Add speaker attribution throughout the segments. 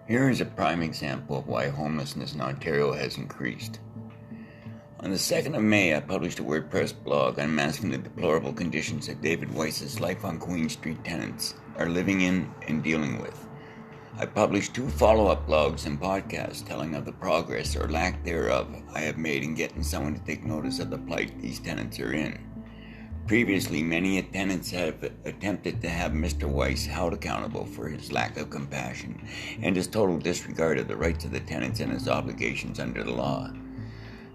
Speaker 1: Here is a prime example of why homelessness in Ontario has increased. On the 2nd of May, I published a WordPress blog unmasking the deplorable conditions that David Weiss's Life on Queen Street tenants are living in and dealing with. I published 2 follow-up blogs and podcasts telling of the progress or lack thereof I have made in getting someone to take notice of the plight these tenants are in. Previously, many tenants have attempted to have Mr. Weiss held accountable for his lack of compassion and his total disregard of the rights of the tenants and his obligations under the law.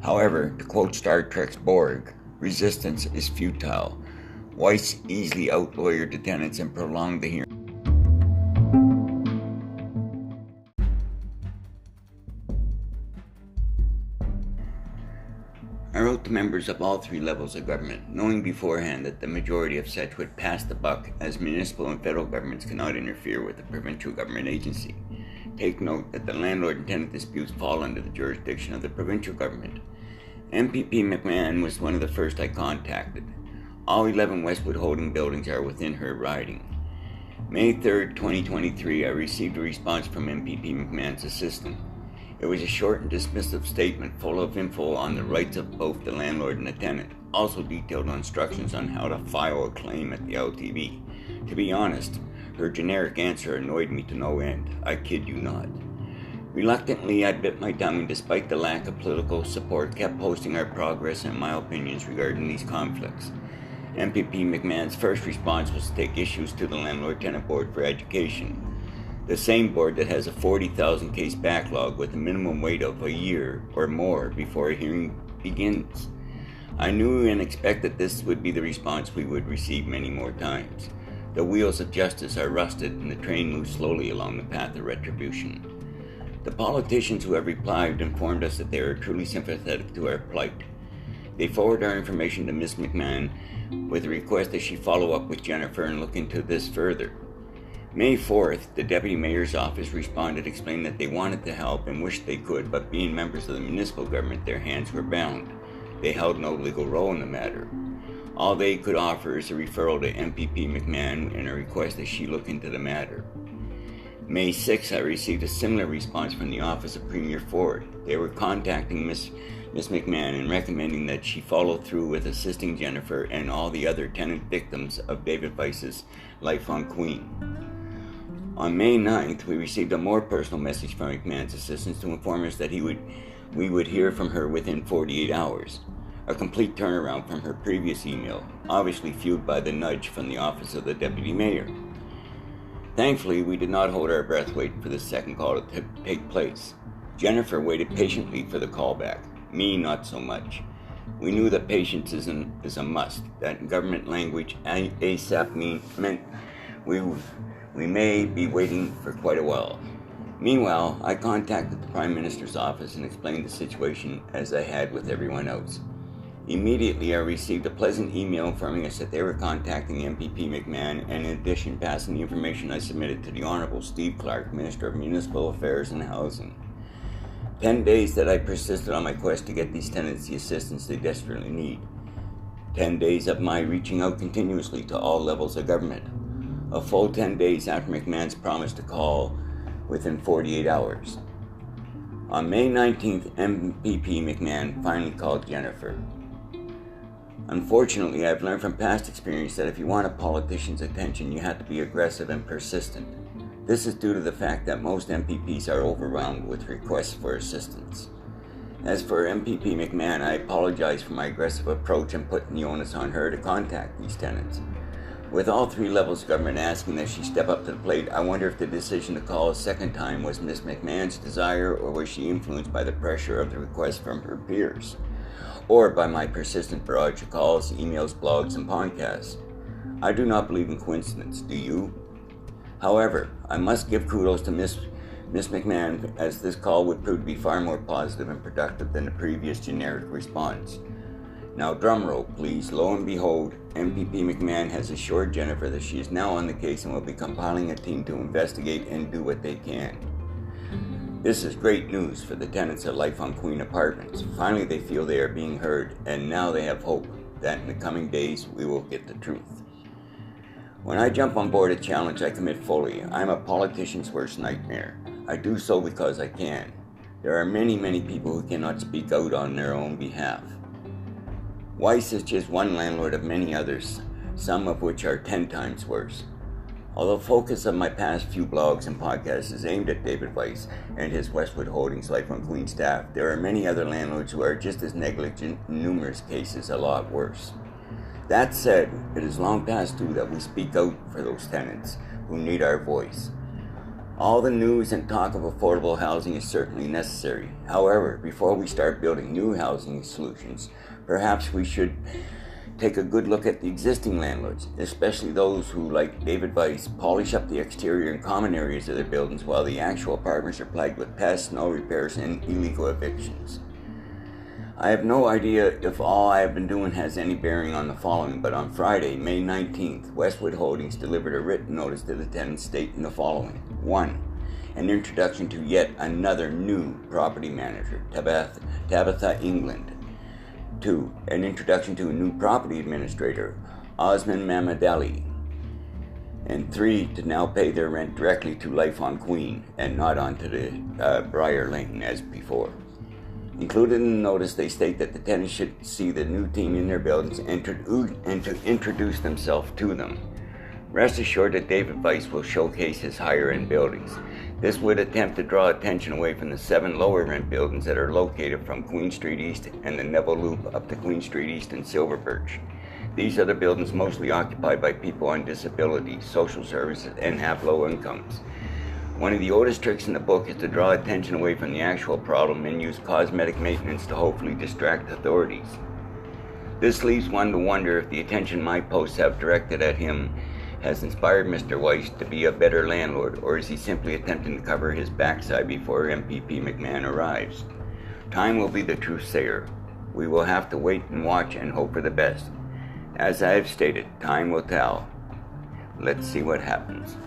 Speaker 1: However, to quote Star Trek's Borg, resistance is futile. Weiss easily out-lawyered the tenants and prolonged the hearing. I wrote to members of all 3 levels of government, knowing beforehand that the majority of such would pass the buck, as municipal and federal governments cannot interfere with the provincial government agency. Take note that the landlord and tenant disputes fall under the jurisdiction of the provincial government. MPP McMahon was one of the first I contacted. All 11 Westwood Holding buildings are within her riding. May 3rd, 2023, I received a response from MPP McMahon's assistant. It was a short and dismissive statement full of info on the rights of both the landlord and the tenant, also detailed instructions on how to file a claim at the LTV. To be honest, her generic answer annoyed me to no end. I kid you not. Reluctantly, I bit my tongue and despite the lack of political support, kept posting our progress and my opinions regarding these conflicts. MPP McMahon's first response was to take issues to the Landlord-Tenant Board for Education, the same board that has a 40,000 case backlog with a minimum wait of a year or more before a hearing begins. I knew and expected this would be the response we would receive many more times. The wheels of justice are rusted and the train moves slowly along the path of retribution. The politicians who have replied informed us that they are truly sympathetic to our plight. They forwarded our information to Ms. McMahon with a request that she follow up with Jennifer and look into this further. May 4th, the Deputy Mayor's office responded explaining that they wanted to help and wished they could, but being members of the municipal government, their hands were bound. They held no legal role in the matter. All they could offer is a referral to MPP McMahon and a request that she look into the matter. May 6th, I received a similar response from the office of Premier Ford. They were contacting Ms. McMahon and recommending that she follow through with assisting Jennifer and all the other tenant victims of David Weiss's Life on Queen. On May 9th, we received a more personal message from McMahon's assistants to inform us that we would hear from her within 48 hours. A complete turnaround from her previous email, obviously fueled by the nudge from the office of the Deputy Mayor. Thankfully, we did not hold our breath waiting for the second call to take place. Jennifer waited patiently for the callback. Me, not so much. We knew that patience is a must. That in government language, ASAP meant we may be waiting for quite a while. Meanwhile, I contacted the Prime Minister's office and explained the situation as I had with everyone else. Immediately, I received a pleasant email informing us that they were contacting MPP McMahon and in addition passing the information I submitted to the Honourable Steve Clark, Minister of Municipal Affairs and Housing. 10 days that I persisted on my quest to get these tenants the assistance they desperately need. 10 days of my reaching out continuously to all levels of government. A full 10 days after McMahon's promise to call within 48 hours. On May 19th, MPP McMahon finally called Jennifer. Unfortunately, I've learned from past experience that if you want a politician's attention, you have to be aggressive and persistent. This is due to the fact that most MPPs are overwhelmed with requests for assistance. As for MPP McMahon, I apologize for my aggressive approach and putting the onus on her to contact these tenants. With all 3 levels of government asking that she step up to the plate, I wonder if the decision to call a second time was Ms. McMahon's desire, or was she influenced by the pressure of the request from her peers, or by my persistent barrage of calls, emails, blogs, and podcasts. I do not believe in coincidence, do you? However, I must give kudos to Ms. McMahon, as this call would prove to be far more positive and productive than the previous generic response. Now drumroll, please. Lo and behold, MPP McMahon has assured Jennifer that she is now on the case and will be compiling a team to investigate and do what they can. This is great news for the tenants of Life on Queen Apartments. Finally, they feel they are being heard, and now they have hope that in the coming days we will get the truth. When I jump on board a challenge, I commit fully. I'm a politician's worst nightmare. I do so because I can. There are many people who cannot speak out on their own behalf. Weiss is just one landlord of many others, some of which are 10 times worse. Although the focus of my past few blogs and podcasts is aimed at David Weiss and his Westwood Holdings Life on Queen staff, there are many other landlords who are just as negligent, in numerous cases a lot worse. That said, it is long past due that we speak out for those tenants who need our voice. All the news and talk of affordable housing is certainly necessary. However, before we start building new housing solutions, perhaps we should take a good look at the existing landlords, especially those who, like David Weiss, polish up the exterior and common areas of their buildings while the actual apartments are plagued with pests, snow repairs, and illegal evictions. I have no idea if all I have been doing has any bearing on the following, but on Friday, May 19th, Westwood Holdings delivered a written notice to the tenants stating the following. 1. An introduction to yet another new property manager, Tabitha England. 2. An introduction to a new property administrator, Osman Mamadali. And 3. To now pay their rent directly to Life on Queen and not onto the Briar Lane as before. Included in the notice, they state that the tenants should see the new team in their buildings and to introduce themselves to them. Rest assured that David Weiss will showcase his higher-end buildings. This would attempt to draw attention away from the 7 lower-rent buildings that are located from Queen Street East and the Neville Loop up to Queen Street East and Silver Birch. These are the buildings mostly occupied by people on disability, social services, and have low incomes. One of the oldest tricks in the book is to draw attention away from the actual problem and use cosmetic maintenance to hopefully distract authorities. This leaves one to wonder if the attention my posts have directed at him has inspired Mr. Weiss to be a better landlord, or is he simply attempting to cover his backside before MPP McMahon arrives? Time will be the truth sayer. We will have to wait and watch and hope for the best. As I have stated, time will tell. Let's see what happens.